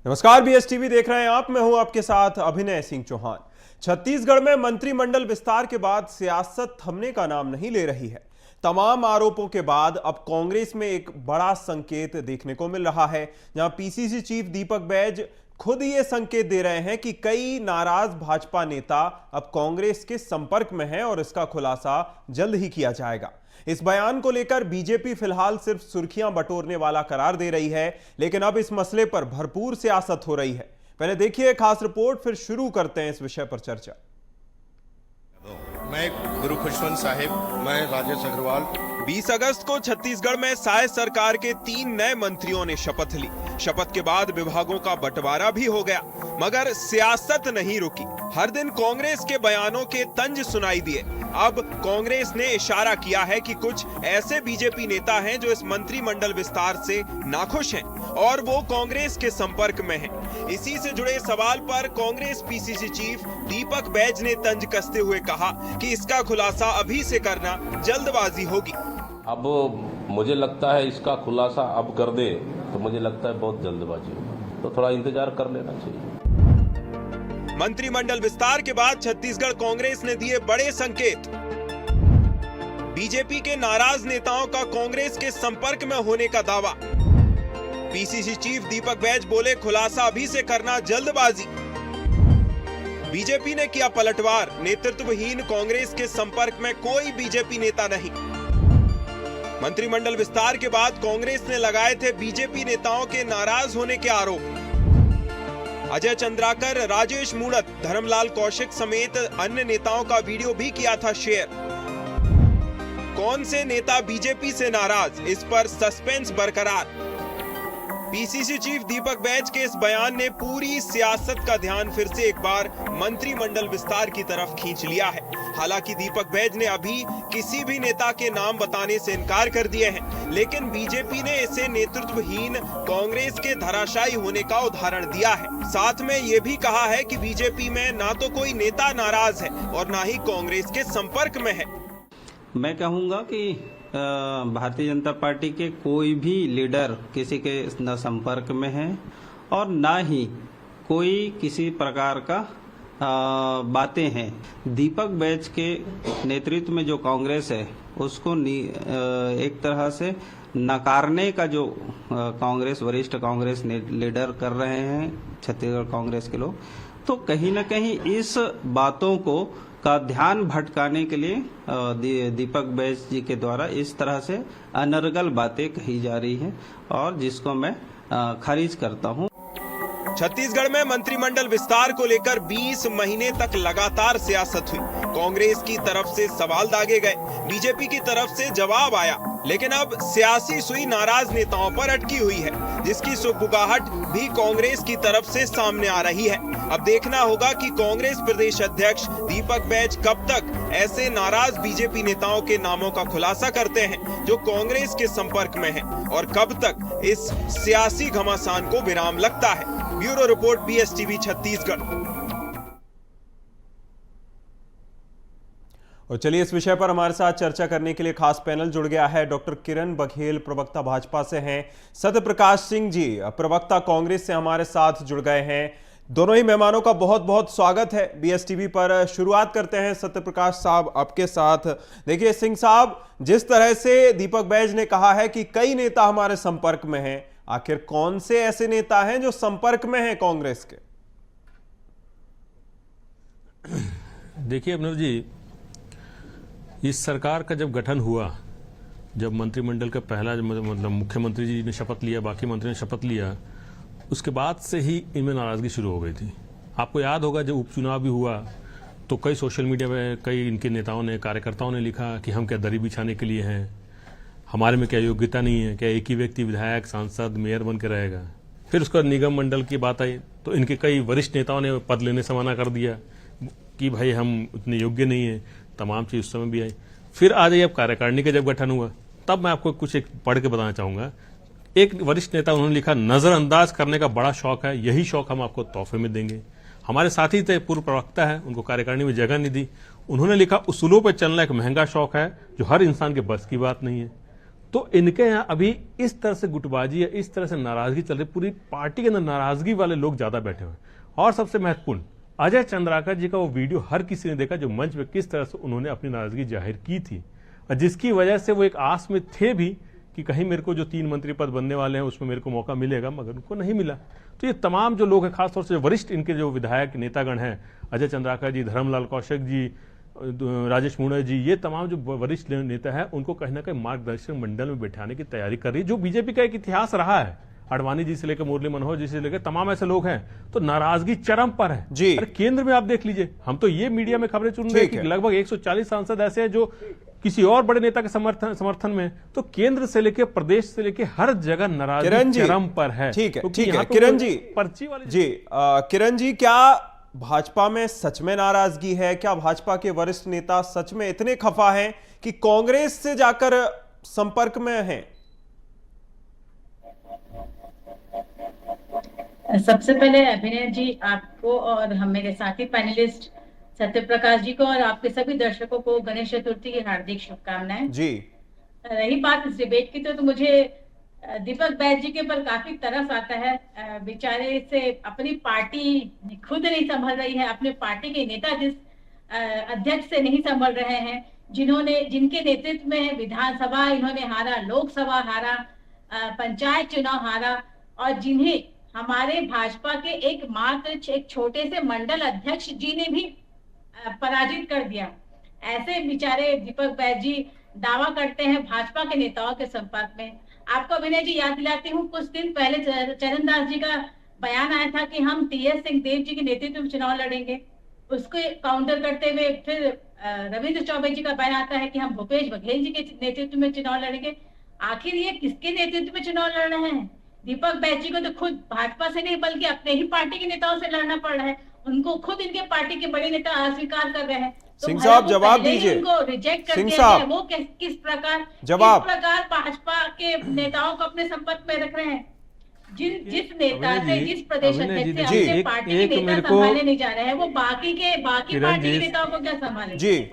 नमस्कार, बीएसटीवी देख रहे हैं आप। मैं हूं आपके साथ अभिनय सिंह चौहान। छत्तीसगढ़ में मंत्रिमंडल विस्तार के बाद सियासत थमने का नाम नहीं ले रही है। तमाम आरोपों के बाद अब कांग्रेस में एक बड़ा संकेत देखने को मिल रहा है, जहां पीसीसी चीफ दीपक बैज खुद ये संकेत दे रहे हैं कि कई नाराज भाजपा नेता अब कांग्रेस के संपर्क में हैं और इसका खुलासा जल्द ही किया जाएगा। इस बयान को लेकर बीजेपी फिलहाल सिर्फ सुर्खियां बटोरने वाला करार दे रही है, लेकिन अब इस मसले पर भरपूर सियासत हो रही है। पहले देखिए खास रिपोर्ट, फिर शुरू करते हैं इस विषय पर चर्चा। मैं गुरु खुशवंत साहिब, मैं राजेश अग्रवाल। 20 अगस्त को छत्तीसगढ़ में साय सरकार के 3 नए मंत्रियों ने शपथ ली। शपथ के बाद विभागों का बंटवारा भी हो गया, मगर सियासत नहीं रुकी। हर दिन कांग्रेस के बयानों के तंज सुनाई दिए। अब कांग्रेस ने इशारा किया है कि कुछ ऐसे बीजेपी नेता हैं जो इस मंत्रिमंडल विस्तार से नाखुश हैं और वो कांग्रेस के संपर्क में हैं। इसी से जुड़े सवाल पर कांग्रेस पीसीसी चीफ दीपक बैज ने तंज कसते हुए कहा कि इसका खुलासा अभी से करना जल्दबाजी होगी। अब मुझे लगता है इसका खुलासा अब कर दे तो मुझे लगता है बहुत जल्दबाजी होगा, तो थोड़ा इंतजार कर लेना चाहिए। मंत्रिमंडल विस्तार के बाद छत्तीसगढ़ कांग्रेस ने दिए बड़े संकेत। बीजेपी के नाराज नेताओं का कांग्रेस के संपर्क में होने का दावा। पीसीसी चीफ दीपक बैज बोले खुलासा अभी से करना जल्दबाजी। बीजेपी ने किया पलटवार, नेतृत्वहीन कांग्रेस के संपर्क में कोई बीजेपी नेता नहीं। मंत्रिमंडल विस्तार के बाद कांग्रेस ने लगाए थे बीजेपी नेताओं के नाराज होने के आरोप। अजय चंद्राकर, राजेश मूणत, धर्मलाल कौशिक समेत अन्य नेताओं का वीडियो भी किया था शेयर। कौन से नेता बीजेपी से नाराज, इस पर सस्पेंस बरकरार। पीसीसी चीफ दीपक बैज के इस बयान ने पूरी सियासत का ध्यान फिर से एक बार मंत्रिमंडल विस्तार की तरफ खींच लिया है। हालांकि दीपक बैज ने अभी किसी भी नेता के नाम बताने से इनकार कर दिए हैं, लेकिन बीजेपी ने इसे नेतृत्वहीन कांग्रेस के धराशायी होने का उदाहरण दिया है। साथ में ये भी कहा है कि बीजेपी में ना तो कोई नेता नाराज है और ना ही कांग्रेस के संपर्क में है। मैं कहूँगा कि भारतीय जनता पार्टी के कोई भी लीडर किसी के न संपर्क में है और ना ही कोई किसी प्रकार का बातें हैं। दीपक बैज के नेतृत्व में जो कांग्रेस है उसको एक तरह से नकारने का जो कांग्रेस वरिष्ठ कांग्रेस लीडर कर रहे हैं छत्तीसगढ़ कांग्रेस के लोग, तो कहीं न कहीं इस बातों को का ध्यान भटकाने के लिए दीपक बैज जी के द्वारा इस तरह से अनर्गल बातें कही जा रही हैं और जिसको मैं खारिज करता हूं। छत्तीसगढ़ में मंत्रिमंडल विस्तार को लेकर 20 महीने तक लगातार सियासत हुई। कांग्रेस की तरफ से सवाल दागे गए, बीजेपी की तरफ से जवाब आया, लेकिन अब सियासी सुई नाराज नेताओं पर अटकी हुई है, जिसकी सुगबुगाहट भी कांग्रेस की तरफ से सामने आ रही है। अब देखना होगा कि कांग्रेस प्रदेश अध्यक्ष दीपक बैज कब तक ऐसे नाराज बीजेपी नेताओं के नामों का खुलासा करते हैं जो कांग्रेस के संपर्क में हैं, और कब तक इस सियासी घमासान को विराम लगता है। Bureau report, BSTV Chhattisgarh. और चलिए इस विषय पर हमारे साथ चर्चा करने के लिए खास पैनल जुड़ गया है। डॉक्टर किरण बघेल प्रवक्ता भाजपा से हैं, सत्य प्रकाश सिंह जी प्रवक्ता कांग्रेस से हमारे साथ जुड़ गए हैं। दोनों ही मेहमानों का बहुत बहुत स्वागत है बीएसटीवी पर। शुरुआत करते हैं सत्य प्रकाश साहब आपके साथ। देखिए सिंह साहब, जिस तरह से दीपक बैज ने कहा है कि कई नेता हमारे संपर्क में हैं, आखिर कौन से ऐसे नेता हैं जो संपर्क में हैं कांग्रेस के? देखिए अभिनव जी, इस सरकार का जब गठन हुआ, जब मंत्रिमंडल का पहला मतलब मुख्यमंत्री जी ने शपथ लिया, बाकी मंत्रियों ने शपथ लिया, उसके बाद से ही इनमें नाराजगी शुरू हो गई थी। आपको याद होगा जब उपचुनाव भी हुआ तो कई सोशल मीडिया में कई इनके नेताओं ने, कार्यकर्ताओं ने लिखा कि हम क्या दरी बिछाने के लिए हैं, हमारे में क्या योग्यता नहीं है, क्या एक ही व्यक्ति विधायक, सांसद, मेयर बन के रहेगा। फिर उसका निगम मंडल की बात आई तो इनके कई वरिष्ठ नेताओं ने पद लेने से मना कर दिया कि भाई हम उतने योग्य नहीं है। तमाम चीज उस समय भी आई। फिर आ जाइए अब कार्यकारिणी का जब गठन हुआ, तब मैं आपको कुछ एक पढ़ के बताना चाहूंगा। एक वरिष्ठ नेता उन्होंने लिखा, नजरअंदाज करने का बड़ा शौक है, यही शौक हम आपको तोहफे में देंगे। हमारे साथी थे, पूर्व प्रवक्ता है, उनको कार्यकारिणी में जगह नहीं दी। उन्होंने लिखा, उसूलों पर चलना एक महंगा शौक है जो हर इंसान के बस की बात नहीं है। तो इनके यहाँ अभी इस तरह से गुटबाजी या इस तरह से नाराजगी चल रही, पूरी पार्टी के अंदर नाराजगी वाले लोग ज्यादा बैठे हुए हैं। और सबसे महत्वपूर्ण, अजय चंद्राकर जी का वो वीडियो हर किसी ने देखा, जो मंच पे किस तरह से उन्होंने अपनी नाराजगी जाहिर की थी, और जिसकी वजह से वो एक आस में थे भी कि कहीं मेरे को जो 3 मंत्री पद बनने वाले हैं उसमें मेरे को मौका मिलेगा, मगर उनको नहीं मिला। तो ये तमाम जो लोग हैं, खासतौर से वरिष्ठ इनके जो विधायक नेतागण हैं, अजय चंद्राकर जी, धर्मलाल कौशिक जी, राजेश मूणत जी, ये तमाम जो वरिष्ठ नेता हैं, उनको कहीं ना कहीं मार्गदर्शक मंडल में बैठाने की तैयारी कर रही है, जो बीजेपी का एक इतिहास रहा है। अडवाणी जी से लेकर मुरली मनोहर जी से लेकर तमाम ऐसे लोग हैं, तो नाराजगी चरम पर है जी। अरे केंद्र में आप देख लीजिए, हम तो ये मीडिया में खबरें सुन रहे हैं कि लगभग 140 सांसद ऐसे हैं जो किसी और बड़े नेता के समर्थन में, तो केंद्र से लेकर प्रदेश से लेकर हर जगह नाराजगी चरम पर है। ठीक है, क्योंकि ठीक है यहाँ पे किरण जी, पर्ची वाले जी किरण जी, क्या भाजपा में सच में नाराजगी है? क्या भाजपा के वरिष्ठ नेता सच में इतने खफा हैं कि कांग्रेस से जाकर संपर्क में हैं? सबसे पहले अभिनय जी आपको और हम मेरे साथी पैनलिस्ट सत्य प्रकाश जी को और आपके सभी दर्शकों को गणेश चतुर्थी की हार्दिक शुभकामनाएं जी। रही बात इस डिबेट की, तो मुझे दीपक बैज जी के ऊपर काफी तरस आता है। बेचारे से अपनी पार्टी खुद नहीं संभल रही है, अपने पार्टी के नेता जिस अध्यक्ष से नहीं संभल रहे हैं, जिनके नेतृत्व में विधानसभा इन्होंने हारा, लोकसभा हारा, पंचायत चुनाव हारा, और जिन्हें हमारे भाजपा के एक छोटे से मंडल अध्यक्ष जी ने भी पराजित कर दिया। ऐसे बेचारे दीपक बैज जी दावा करते हैं भाजपा के नेताओं के संपर्क में। आपको अभिनय जी याद दिलाती हूँ, कुछ दिन पहले चरणदास जी का बयान आया था कि हम टी.एस. सिंहदेव जी के नेतृत्व में चुनाव लड़ेंगे। उसको काउंटर करते हुए फिर रविंद्र चौबे जी का बयान आता है कि हम भूपेश बघेल जी के नेतृत्व में चुनाव लड़ेंगे। आखिर ये किसके नेतृत्व में चुनाव लड़ रहे हैं? दीपक बैज जी को तो खुद भाजपा से नहीं बल्कि अपने ही पार्टी के नेताओं से लड़ना पड़ रहा है। उनको खुद इनके पार्टी के बड़े नेता अस्वीकार कर रहे हैं। तो सिंह साहब जवाब दीजिए। उनको रिजेक्ट कर सिंह दिया साहब, गया, वो किस प्रकार भाजपा के नेताओं को अपने संपर्क में रख रहे हैं? जिस नेता से, जिस प्रदेश अध्यक्ष से अपने पार्टी के नेता संभाले नहीं जा रहे हैं, वो बाकी पार्टी के नेताओं को क्या संभाले? जी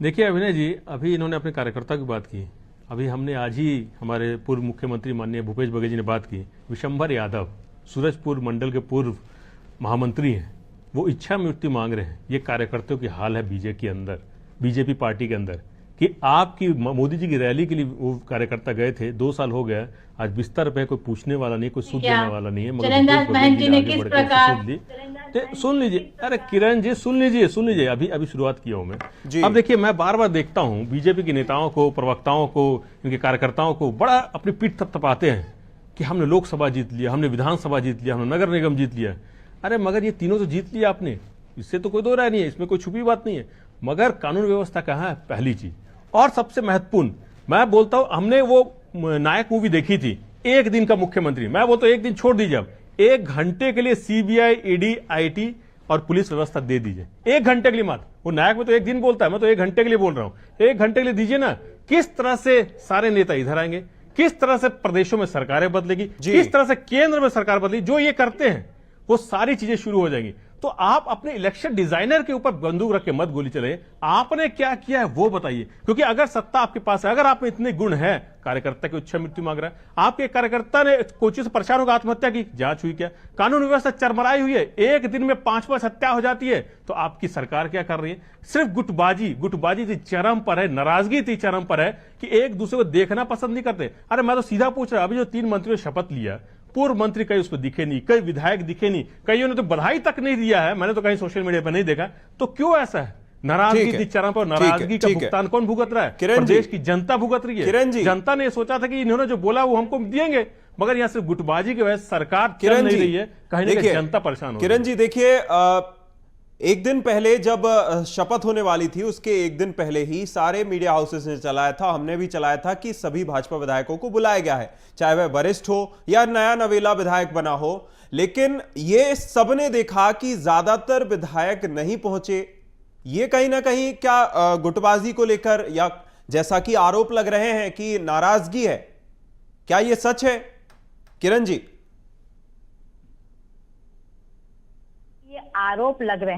देखिए अभिनय जी, अभी इन्होंने अपने कार्यकर्ता की बात की। अभी हमने आज ही हमारे पूर्व मुख्यमंत्री माननीय भूपेश बघेल जी ने बात की। विशंबर यादव सूरजपुर मंडल के पूर्व महामंत्री हैं, वो इच्छा मृत्यु मांग रहे हैं। ये कार्यकर्ताओं की हाल है बीजेपी पार्टी के अंदर, कि आपकी मोदी जी की रैली के लिए वो कार्यकर्ता गए थे, 2 साल हो गया, आज बिस्तर पे कोई पूछने वाला नहीं, कोई सुध देने वाला नहीं है। सुन लीजिए, अरे किरण जी सुन लीजिए, अभी शुरुआत किया हूं मैं। अब देखिए, मैं बार बार देखता हूं बीजेपी के नेताओं को, प्रवक्ताओं को, इनके कार्यकर्ताओं को बड़ा अपनी पीठ थपथपाते हैं कि हमने लोकसभा जीत लिया, हमने विधानसभा जीत लिया, हमने नगर निगम जीत लिया। अरे मगर ये तीनों तो जीत लिया आपने, इससे तो कोई दो राय नहीं है, इसमें कोई छुपी बात नहीं है। मगर कानून व्यवस्था कहाँ है? पहली चीज। और सबसे महत्वपूर्ण, मैं बोलता हूं, हमने वो नायक मूवी देखी थी, एक दिन का मुख्यमंत्री। मैं बोलता हूं एक दिन छोड़ दीजिए, अब 1 घंटे के लिए सीबीआई, ईडी, आईटी और पुलिस व्यवस्था दे दीजिए, 1 घंटे के लिए मात्र। वो नायक में तो 1 दिन बोलता है, मैं तो 1 घंटे के लिए बोल रहा हूं। 1 घंटे के लिए दीजिए ना, किस तरह से सारे नेता इधर आएंगे, किस तरह से प्रदेशों में सरकारें बदलेगी, किस तरह से केंद्र में सरकार बदलेगी। जो ये करते हैं वो सारी चीजें शुरू हो जाएंगी। तो आप अपने इलेक्शन डिजाइनर के ऊपर बंदूक रख के मत गोली चले, आपने क्या किया है वो बताइए। क्योंकि अगर सत्ता आपके पास है, अगर आप में इतने गुण है, कार्यकर्ता की इच्छा मृत्यु मांग रहा है, आपके कार्यकर्ता ने कोची से परेशान होकर आत्महत्या की, जांच हुई क्या? कानून व्यवस्था चरमराई हुई है, 1 दिन में 5-5 हत्या हो जाती है, तो आपकी सरकार क्या कर रही है? सिर्फ गुटबाजी थी चरम पर है, नाराजगी थी चरम पर है कि एक दूसरे को देखना पसंद नहीं करते। अरे मैं तो सीधा पूछ रहा, अभी जो 3 मंत्रियों ने शपथ लिया, पूर्व मंत्री कई उस पर दिखे नहीं, कई विधायक दिखे नहीं, कईयों ने तो बधाई तक नहीं दिया है, मैंने तो कहीं सोशल मीडिया पर नहीं देखा। तो क्यों ऐसा है? नाराजगी थी चरम पर। नाराजगी का भुगतान कौन भुगत रहा है? प्रदेश की जनता भुगत रही है। जनता ने सोचा था कि इन्होंने जो बोला वो हमको देंगे, मगर यहाँ सिर्फ गुटबाजी की वजह से सरकार चल नहीं रही है, कहीं ना कहीं जनता परेशान हो रही है। किरण जी देखिए, एक दिन पहले जब शपथ होने वाली थी, उसके एक दिन पहले ही सारे मीडिया हाउसेस ने चलाया था, हमने भी चलाया था कि सभी भाजपा विधायकों को बुलाया गया है, चाहे वह वरिष्ठ हो या नया नवेला विधायक बना हो। लेकिन ये सबने देखा कि ज्यादातर विधायक नहीं पहुंचे। ये कहीं ना कहीं क्या गुटबाजी को लेकर, या जैसा कि आरोप लग रहे हैं कि नाराजगी है, क्या ये सच है किरण जी? आरोप लग रहे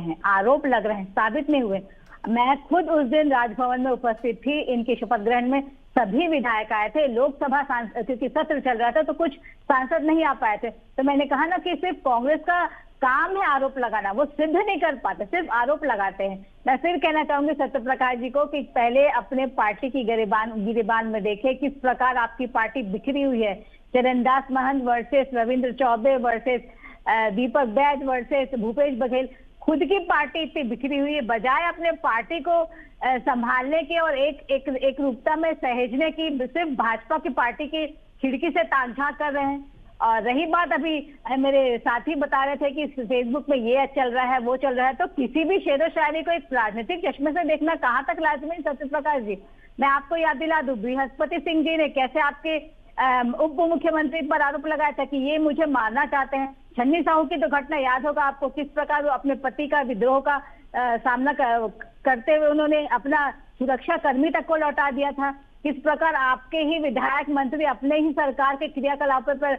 हैं, साबित नहीं हुए। मैं खुद उस दिन राजभवन में उपस्थित थी, इनके शपथ ग्रहण में सभी विधायक आए थे। लोकसभा क्योंकि सत्र चल रहा था तो कुछ सांसद नहीं आ पाए थे, तो मैंने कहा ना कि सिर्फ कांग्रेस का काम है आरोप लगाना, वो सिद्ध नहीं कर पाते, सिर्फ आरोप लगाते हैं। मैं फिर कहना चाहूंगी सत्य प्रकाश जी को कि पहले अपने पार्टी की गिरेबान में देखे किस प्रकार आपकी पार्टी बिखरी हुई है। Charandas Mahant versus Ravindra Choubey versus Deepak Baij versus Bhupesh Baghel, खुद की पार्टी इतनी बिखरी हुई है। बजाय अपने पार्टी को संभालने के और एक रूपता में सहेजने की, सिर्फ भाजपा की पार्टी की खिड़की से ताक-झांक कर रहे हैं। और रही बात, अभी मेरे साथी बता रहे थे कि फेसबुक में ये चल रहा है वो चल रहा है, तो किसी भी शेर व शायरी को एक राजनीतिक चश्मे से देखना कहाँ तक लाजमी है सत्य प्रकाश जी। मैं आपको याद दिला दूं, बृहस्पति सिंह जी ने कैसे आपके उप मुख्यमंत्री पर आरोप लगाया था कि ये मुझे मारना चाहते हैं। छन्नी साहू की तो घटना याद होगा आपको, किस प्रकार वो अपने पति का विद्रोह का सामना करते हुए उन्होंने अपना सुरक्षा कर्मी तक को लौटा दिया था। किस प्रकार आपके ही विधायक मंत्री अपने ही सरकार के क्रियाकलापों पर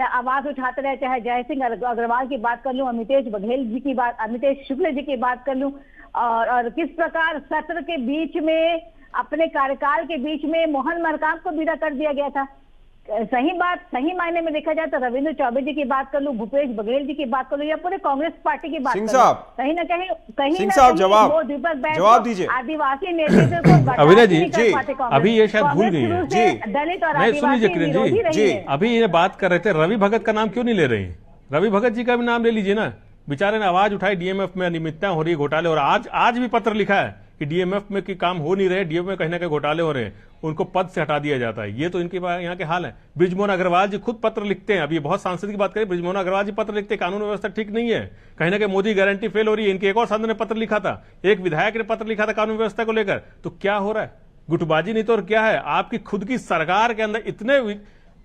आवाज उठाते रहे, चाहे जय सिंह अग्रवाल की बात कर लूं, अमितेश शुक्ल जी की बात कर लूं, और किस प्रकार सत्र के बीच में, अपने कार्यकाल के बीच में मोहन मरकाम को विदा कर दिया गया था। सही मायने में देखा जाए तो रविंद्र चौबे जी की बात कर लूं, भूपेश बघेल जी की बात कर लूं, या पूरे कांग्रेस पार्टी की बात कर लूं, कहीं ना कहीं जवाब दीजिए। आदिवासी नेतृत्व को अविनाश जी अभी ये शायद भूल गई है जी, दलित और नहीं सुन लीजिए किरण जी, अभी ये बात कर रहे थे, रवि भगत का नाम क्यों नहीं ले रहे हैं? रवि भगत जी का भी नाम ले लीजिए ना, बेचारे ने आवाज उठाई, डीएमएफ में अनियमितताएं हो रही है, घोटाले, और आज भी पत्र लिखा है कि डीएमएफ में की काम हो नहीं रहे, डीएमएफ में कहीं ना कहीं घोटाले हो रहे हैं, उनको पद से हटा दिया जाता है। ये तो इनके यहाँ के हाल है। बृजमोहन अग्रवाल जी खुद पत्र लिखते हैं, अभी बहुत सांसद की बात करें, बृजमोहन अग्रवाल जी पत्र लिखते हैं, कानून व्यवस्था ठीक नहीं है, कहीं ना कहीं मोदी गारंटी फेल हो रही है। इनके एक और सांसद ने पत्र लिखा था, एक विधायक ने पत्र लिखा था कानून व्यवस्था को लेकर। तो क्या हो रहा है? गुटबाजी नहीं तो और क्या है? आपकी खुद की सरकार के अंदर इतने,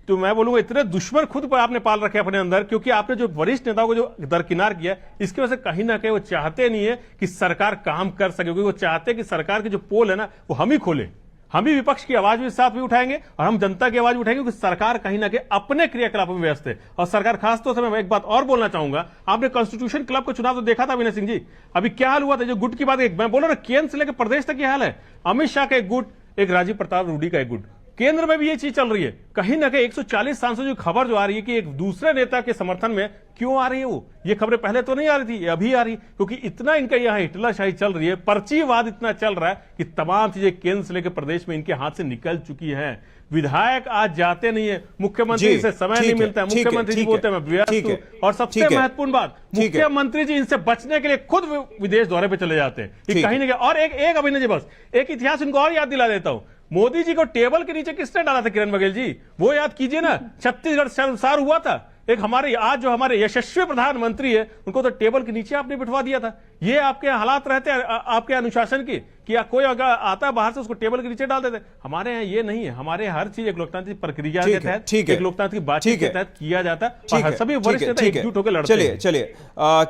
तो मैं बोलूंगा इतने दुश्मन खुद पर आपने पाल रखे अपने अंदर, क्योंकि आपने जो वरिष्ठ नेताओं को जो दरकिनार किया, इसकी वजह से कहीं ना कहीं वो चाहते नहीं है कि सरकार काम कर सके, क्योंकि वो चाहते हैं कि सरकार की जो पोल है ना वो हम ही खोले, हम ही विपक्ष की आवाज भी साथ भी उठाएंगे और हम जनता की आवाज उठाएंगे, क्योंकि सरकार कहीं ना कहीं अपने क्रियाकलापों में व्यस्त है। और सरकार खासतौर से मैं एक बात और बोलना चाहूंगा, आपने कॉन्स्टिट्यूशन क्लब का चुनाव तो देखा था अविनाश सिंह जी, अभी क्या हाल हुआ था? जो गुट की बात, मैं बोल रहा हूं केंद्र से लेकर प्रदेश तक क्या हाल है। अमित शाह का एक गुट, एक राजीव प्रताप रूडी का एक गुट, केंद्र में भी ये चीज चल रही है। कहीं ना कहीं 140 सांसद जो खबर जो आ रही है कि एक दूसरे नेता के समर्थन में क्यों आ रही है, वो ये खबरें पहले तो नहीं आ रही थी, ये अभी आ रही, क्योंकि इतना इनका यहाँ हिटलरशाही चल रही है, पर्चीवाद इतना चल रहा है कि तमाम चीजें केंद्र से लेकर प्रदेश में इनके हाथ से निकल चुकी है। विधायक आज जाते नहीं है, मुख्यमंत्री से समय नहीं मिलता है, मुख्यमंत्री जी बोलते हैं मैं व्यस्त हूं, और सबसे महत्वपूर्ण बात, मुख्यमंत्री जी इनसे बचने के लिए खुद विदेश दौरे पर चले जाते हैं कहीं ना कहीं। और एक अभिनय जी, बस एक इतिहास इनको और याद दिला देता हूं, मोदी जी को टेबल के नीचे किसने डाला था किरण बघेल जी? वो याद कीजिए ना, छत्तीसगढ़ शर्मसार हुआ था। एक हमारे आज जो हमारे यशस्वी प्रधानमंत्री है, उनको तो टेबल के नीचे आपने बिठवा दिया था। ये आपके हालात रहते हैं आपके अनुशासन की, कि कोई अगर आता है बाहर से उसको टेबल के नीचे डाल देते। हमारे यहाँ ये नहीं है, हमारे हर चीज एक लोकतांत्रिक प्रक्रिया के तहत, एक लोकतांत्रिक बातचीत के तहत किया जाता है, और सभी वरिष्ठ नेता एकजुट होकर लड़ते हैं। चलिए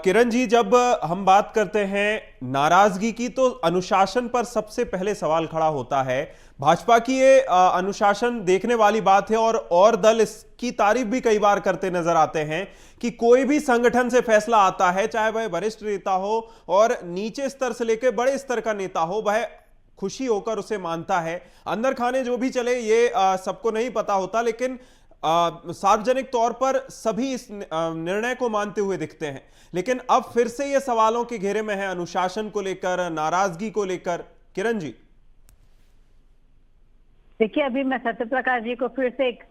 किरण जी, जब हम बात करते हैं नाराजगी की, तो अनुशासन पर सबसे पहले सवाल खड़ा होता है। भाजपा की ये अनुशासन देखने वाली बात है, और दल इसकी तारीफ भी कई बार करते नजर आते हैं कि कोई भी संगठन से फैसला आता है, चाहे वह वरिष्ठ नेता हो और नीचे स्तर से लेकर बड़े स्तर का नेता हो, वह खुशी होकर उसे मानता है। अंदर खाने जो भी चले ये सबको नहीं पता होता, लेकिन सार्वजनिक तौर पर सभी इस निर्णय को मानते हुए दिखते हैं। लेकिन अब फिर से ये सवालों के घेरे में है, अनुशासन को लेकर, नाराजगी को लेकर। किरण जी देखिए, अभी मैं सत्य प्रकाश जी को फिर से एक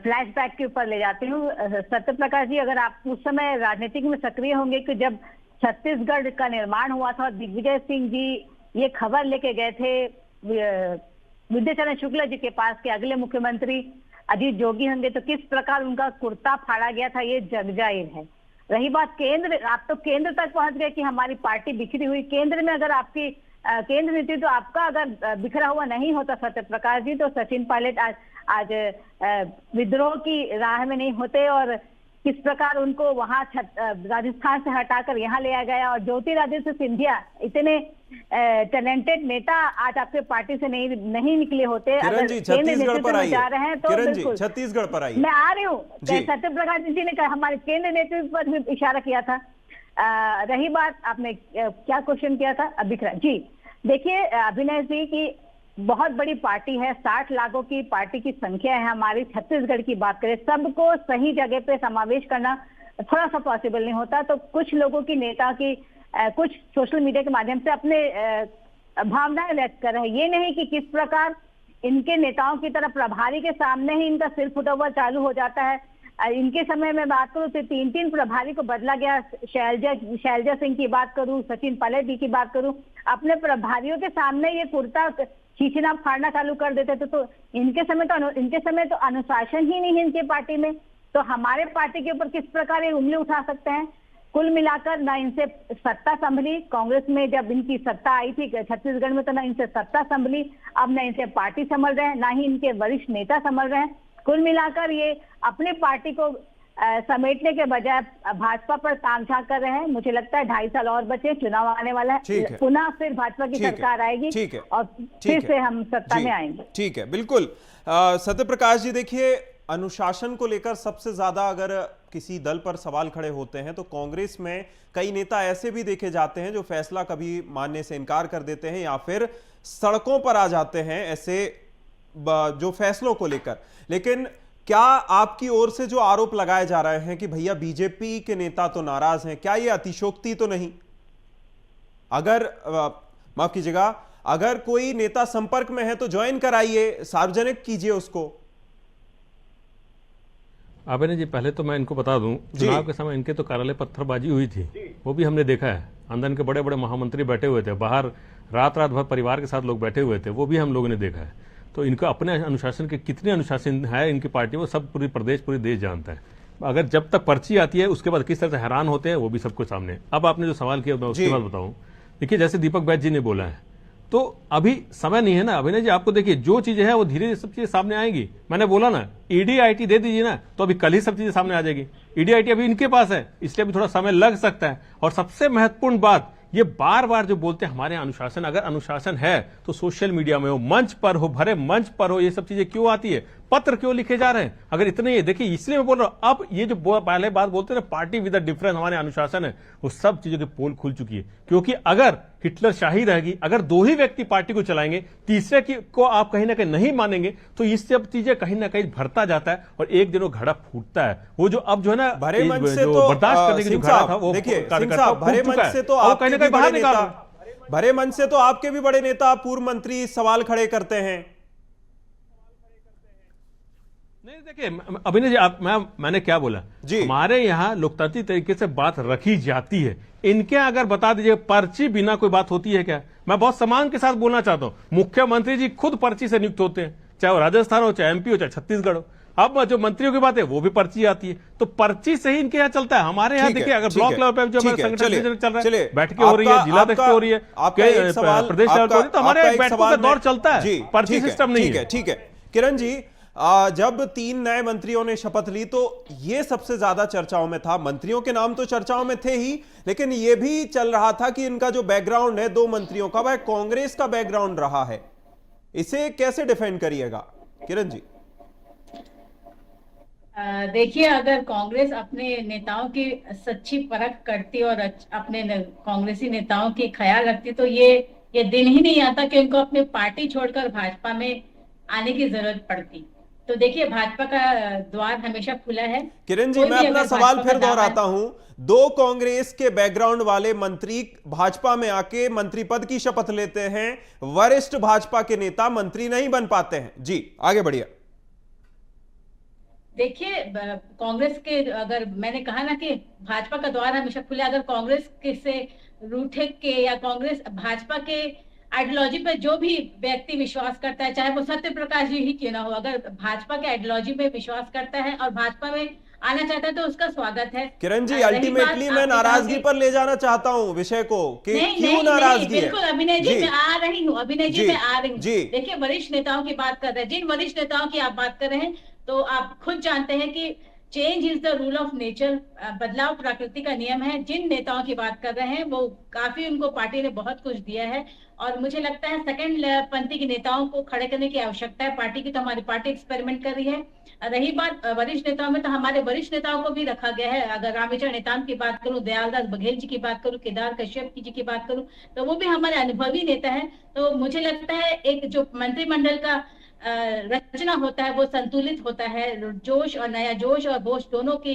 फ्लैशबैक के ऊपर ले जाती हूँ। सत्य प्रकाश जी, अगर आप उस समय राजनीतिक में सक्रिय होंगे कि जब छत्तीसगढ़ का निर्माण हुआ था और दिग्विजय सिंह जी ये खबर लेके गए थे विद्याचरण शुक्ला जी के पास कि अगले मुख्यमंत्री अजीत जोगी होंगे, तो किस प्रकार उनका कुर्ता फाड़ा गया था, ये जग जाहिर है। रही बात केंद्र, आप तो केंद्र तक पहुंच गए कि हमारी पार्टी बिखरी हुई। केंद्र में अगर आपकी केंद्र नीति तो आपका अगर बिखरा हुआ नहीं होता सत्य प्रकाश जी, तो सचिन पायलट आज विद्रोह की राह में नहीं होते, और किस प्रकार उनको वहां राजस्थान से हटाकर यहाँ ले आया गया। और ज्योतिरादित्य सिंधिया इतने टैलेंटेड नेता आज आपके पार्टी से नहीं निकले होते। किरण जी, छत्तीसगढ़ पर आइए, जा रहे हैं तो किरण जी छत्तीसगढ़ पर आइए। मैं आ रही हूँ। सत्य प्रकाश जी ने कहा, हमारे केंद्र नेतृत्व पर भी इशारा किया था। रही बात, आपने क्या क्वेश्चन किया था? बिखरा जी, देखिए अभिनय जी की बहुत बड़ी पार्टी है, 60 लाखों की पार्टी की संख्या है हमारी। छत्तीसगढ़ की बात करें, सबको सही जगह पे समावेश करना थोड़ा सा पॉसिबल नहीं होता। तो कुछ लोगों की नेता की कुछ सोशल मीडिया के माध्यम से अपने भावनाएं व्यक्त कर रहे हैं। ये नहीं कि किस प्रकार इनके नेताओं की तरफ प्रभारी के सामने ही इनका सिर फुटा हुआ चालू हो जाता है। इनके समय में बात करूं तो 3 प्रभारी को बदला गया। शैलजा सिंह की बात करूं, सचिन पायलट जी की बात करूं, अपने प्रभारियों के सामने ये कुर्ता खींचना फाड़ना चालू कर देते थे। तो इनके समय तो अनुशासन ही नहीं है इनके पार्टी में। तो हमारे पार्टी के ऊपर किस प्रकार ये उंगली उठा सकते हैं? कुल मिलाकर ना इनसे सत्ता संभली, कांग्रेस में जब इनकी सत्ता आई थी छत्तीसगढ़ में तो ना इनसे सत्ता संभली, अब ना इनसे पार्टी संभल रहे हैं, ना ही इनके वरिष्ठ नेता संभल रहे हैं। कुल मिलाकर ये अपने पार्टी को समेटने के बजाय भाजपा पर तामझाम कर रहे हैं। मुझे लगता है 2.5 साल और बचे, चुनाव आने वाला है, पुनः फिर भाजपा की सरकार आएगी और फिर से हम सत्ता में आएंगे। ठीक है, बिल्कुल। सत्य प्रकाश जी, देखिए अनुशासन को लेकर सबसे ज्यादा अगर किसी दल पर सवाल खड़े होते हैं तो कांग्रेस में कई नेता ऐसे भी देखे जाते हैं जो फैसला कभी मानने से इनकार कर देते हैं या फिर सड़कों पर आ जाते हैं ऐसे जो फैसलों को लेकर। लेकिन क्या आपकी ओर से जो आरोप लगाए जा रहे हैं कि भैया बीजेपी के नेता तो नाराज हैं, क्या ये अतिशोक्ति तो नहीं? अगर माफ कीजिएगा, अगर कोई नेता संपर्क में है तो ज्वाइन कराइए, सार्वजनिक कीजिए उसको। अभिनय जी, पहले तो मैं इनको बता दूं, चुनाव के समय इनके तो कार्यालय पत्थरबाजी हुई थी, वो भी हमने देखा है। अंदर इनके बड़े बड़े महामंत्री बैठे हुए थे, बाहर रात भर परिवार के साथ लोग बैठे हुए थे, वो भी हम लोगों ने देखा है। तो इनका अपने अनुशासन के कितने अनुशासन है इनकी पार्टी, वो सब पूरी देश जानता है। अगर जब तक पर्ची आती है उसके बाद किस तरह से हैरान होते हैं वो भी सबको सामने है। अब आपने जो सवाल किया मैं उसके बाद बताऊं। देखिए, जैसे दीपक बैज जी ने बोला है, तो अभी समय नहीं है ना अभिनय जी। आपको देखिए जो चीजें हैं वो धीरे धीरे सब चीजें सामने आएंगी। मैंने बोला ना, ईडी-आईटी दे दीजिए ना तो अभी कल ही सब चीजें सामने आ जाएगी। ईडी-आईटी अभी इनके पास है, इसलिए अभी थोड़ा समय लग सकता है। और सबसे महत्वपूर्ण बात, ये बार बार जो बोलते हैं हमारे अनुशासन, अगर अनुशासन है तो सोशल मीडिया में हो, मंच पर हो, भरे मंच पर हो, ये सब चीजें क्यों आती है? पत्र क्यों लिखे जा रहे हैं? अगर इतने ही देखिए, इसलिए मैं बोल रहा हूं। अब ये जो पहले बात बोलते हैं ना, पार्टी विद द डिफरेंस हमारे अनुशासन है, वो सब चीजों की पोल खुल चुकी है। क्योंकि अगर हिटलर शाही रहेगी, अगर 2 ही व्यक्ति पार्टी को चलाएंगे, तीसरे को आप कहीं ना कहीं नहीं मानेंगे, तो ये सब चीजें कहीं ना कहीं भरता जाता है और एक दिन वो घड़ा फूटता है। वो जो अब जो है ना भरे मंच से तो बर्दाश्त करने की जो घड़ा था वो भरे मंच से तो आप कहीं ना कहीं बाहर निकाल, भरे मंच से तो आपके भी बड़े नेता पूर्व मंत्री सवाल खड़े करते हैं। नहीं देखिए अभिनय जी, मैंने क्या बोला जी, हमारे यहाँ लोकतांत्रिक तरीके से बात रखी जाती है। इनके अगर बता दीजिए पर्ची बिना कोई बात होती है क्या? मैं बहुत सम्मान के साथ बोलना चाहता हूं, मुख्यमंत्री जी खुद पर्ची से नियुक्त होते हैं, चाहे वो राजस्थान हो, चाहे एमपी हो, चाहे छत्तीसगढ़ हो। अब जो मंत्रियों की बात है वो भी पर्ची आती है, तो पर्ची से ही इनके यहाँ चलता है। हमारे यहाँ देखिए, अगर ब्लॉक लेवल पे जो संगठन चल रहा है, बैठकें हो रही है, जिला बैठकें हो रही है, प्रदेश लेवल पर हो रही है, तो हमारे यहाँ बैठकों का दौर चलता है, पर्ची सिस्टम नहीं है। ठीक है किरण जी, जब 3 नए मंत्रियों ने शपथ ली तो ये सबसे ज्यादा चर्चाओं में था। मंत्रियों के नाम तो चर्चाओं में थे ही, लेकिन ये भी चल रहा था कि इनका जो बैकग्राउंड है 2 मंत्रियों का, वह कांग्रेस का बैकग्राउंड रहा है। इसे कैसे डिफेंड करिएगा किरण जी? देखिए, अगर कांग्रेस अपने नेताओं की सच्ची परख करती और अपने कांग्रेसी नेताओं की ख्याल रखती तो ये दिन ही नहीं आता कि उनको अपनी पार्टी छोड़कर भाजपा में आने की जरूरत पड़ती। तो देखिए, भाजपा का द्वार हमेशा खुला है। किरण जी, मैं अपना सवाल फिर दोहराता हूं। 2 कांग्रेस के बैकग्राउंड वाले मंत्री भाजपा में आके मंत्री पद की शपथ लेते हैं, वरिष्ठ भाजपा के नेता मंत्री नहीं बन पाते हैं। जी आगे बढ़िए। देखिए, कांग्रेस के, अगर मैंने कहा ना कि भाजपा का द्वार हमेशा खुला, अगर कांग्रेस के से रूठे के या कांग्रेस भाजपा के आइडियोलॉजी पे जो भी व्यक्ति विश्वास करता है, चाहे वो सत्य प्रकाश जी ही क्यों ना हो, अगर भाजपा के आइडियोलॉजी पे विश्वास करता है और भाजपा में आना चाहता है तो उसका स्वागत है। किरण जी, अल्टीमेटली मैं नाराजगी पर ले जाना चाहता हूं विषय को कि क्यों नाराजगी है। बिल्कुल अभिनय जी, मैं आ रही हूँ, अभिनय जी मैं आ रही हूँ। देखिए, वरिष्ठ नेताओं की बात कर रहे हैं, जिन वरिष्ठ नेताओं की आप बात कर रहे हैं, तो आप खुद जानते हैं कि change is the rule of nature, बदलाव प्रकृति का नियम है। जिन नेताओं की बात कर रहे हैं वो काफी, उनको पार्टी ने बहुत कुछ दिया है और मुझे लगता है सेकंड पंथी के नेताओं को खड़े करने की आवश्यकता है पार्टी की। तो हमारी पार्टी एक्सपेरिमेंट कर रही है। रही बात वरिष्ठ नेताओं में, तो हमारे वरिष्ठ नेताओं को भी रखा गया है। अगर रामेश्वर नेताम की बात करूं, दयालदास बघेल जी की बात करूं, केदार कश्यप जी की बात करूं, तो वो भी हमारे अनुभवी नेता है। तो मुझे लगता है एक जो मंत्रिमंडल का रचना होता है वो संतुलित होता है, जोश और नया जोश और बोश दोनों की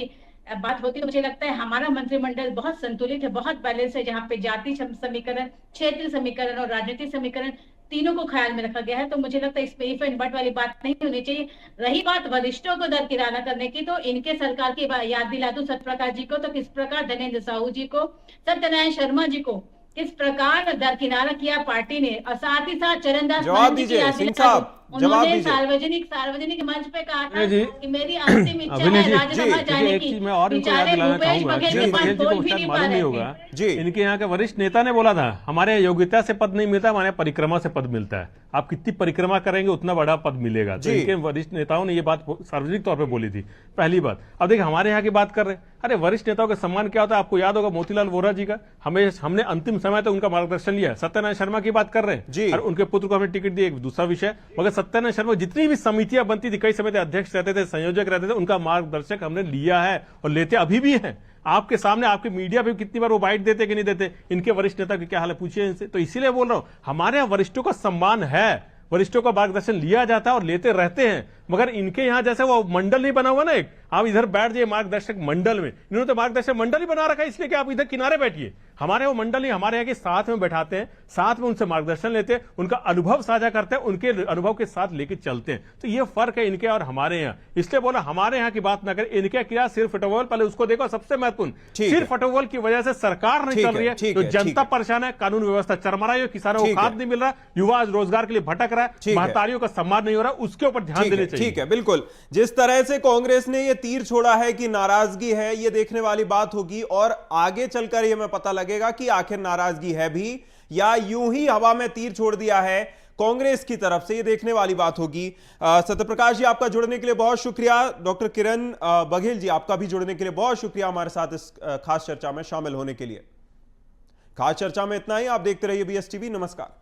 बात होती है। मुझे लगता है हमारा मंत्रिमंडल बहुत संतुलित है, बहुत बैलेंस है, जहाँ पे जाति समीकरण, क्षेत्रीय समीकरण और राजनीतिक समीकरण तीनों को ख्याल में रखा गया है। तो मुझे लगता है इसमें इफ एंड बट वाली बात नहीं होनी चाहिए। रही बात वरिष्ठों को दरकिनारा करने की, तो इनके सरकार की याद दिला दूं सत्यप्रकाश जी को, तो किस प्रकार धनेंद्र साहू जी को, सत्यनारायण शर्मा जी को किस प्रकार दरकिनारा किया पार्टी ने, और साथ ही साथ चरणदास जवाब दीजिए सिंह साहब, जवाब उन्होंने दीजिए। सार्वजनिक मंच पे कहा था कि मेरी अंतिम इच्छा है राज्यसभा जाने की। मैं और इनको याद दिलाना चाहूंगा, बघेल जी को शायद मालूम नहीं होगा, इनके यहाँ के वरिष्ठ नेता ने बोला था हमारे योग्यता से पद नहीं मिलता, हमारे परिक्रमा से पद मिलता है। आप कितनी परिक्रमा करेंगे उतना बड़ा पद मिलेगा। तो इनके वरिष्ठ नेताओं ने ये बात सार्वजनिक तौर पर बोली थी, पहली बात। अब देखिए हमारे यहाँ की बात कर रहे हैं, अरे वरिष्ठ नेताओं का सम्मान क्या होता है आपको याद होगा, मोतीलाल वोरा जी का हमने अंतिम समय तक उनका मार्गदर्शन लिया। सत्यनारायण शर्मा की बात कर रहे हैं और उनके पुत्र को हमने टिकट दी, एक दूसरा विषय। मगर सत्यनारायण शर्मा जितनी भी समितियां बनती थी, कई समिति अध्यक्ष रहते थे, संयोजक रहते थे, उनका मार्गदर्शक हमने लिया है और लेते अभी भी है। आपके सामने, आपके मीडिया पे कितनी बार वो बाइट देते कि नहीं देते, इनके वरिष्ठ नेता की क्या हाल है पूछिए इनसे। तो इसीलिए बोल रहा हूं हमारे यहाँ वरिष्ठों का सम्मान है, वरिष्ठों का मार्गदर्शन लिया जाता है और लेते रहते हैं। मगर इनके यहाँ जैसे वो मंडल नहीं बना हुआ ना, एक आप इधर बैठ जाइए मार्गदर्शक मंडल में, इन्होंने तो मार्गदर्शक मंडल ही बना रखा है इसलिए कि आप इधर किनारे बैठिए। हमारे वो मंडल नहीं, हमारे यहाँ के साथ में बैठाते हैं, साथ में उनसे मार्गदर्शन लेते हैं, उनका अनुभव साझा करते हैं, उनके अनुभव के साथ लेके चलते हैं। तो ये फर्क है इनके और हमारे यहाँ। इसलिए बोला हमारे यहाँ की बात ना करें, इनके किया सिर्फ फटोवल, पहले उसको देखो। सबसे महत्वपूर्ण, सिर्फ फटोवल की वजह से सरकार नहीं चल रही है, तो जनता परेशान है, कानून व्यवस्था चरमरा है, किसानों को खाद नहीं मिल रहा, युवा रोजगार के लिए भटक रहा है, महतारियों का सम्मान नहीं हो रहा, उसके ऊपर ध्यान देने चाहिए। ठीक है, बिल्कुल। जिस तरह से कांग्रेस ने ये तीर छोड़ा है कि नाराजगी है, ये देखने वाली बात होगी और आगे चलकर ये हमें पता लगेगा कि आखिर नाराजगी है भी या यूं ही हवा में तीर छोड़ दिया है कांग्रेस की तरफ से, ये देखने वाली बात होगी। सत्यप्रकाश जी आपका जुड़ने के लिए बहुत शुक्रिया। डॉक्टर किरण बघेल जी आपका भी जुड़ने के लिए बहुत शुक्रिया, हमारे साथ इस खास चर्चा में शामिल होने के लिए। खास चर्चा में इतना ही। आप देखते रहिए BSTV। नमस्कार।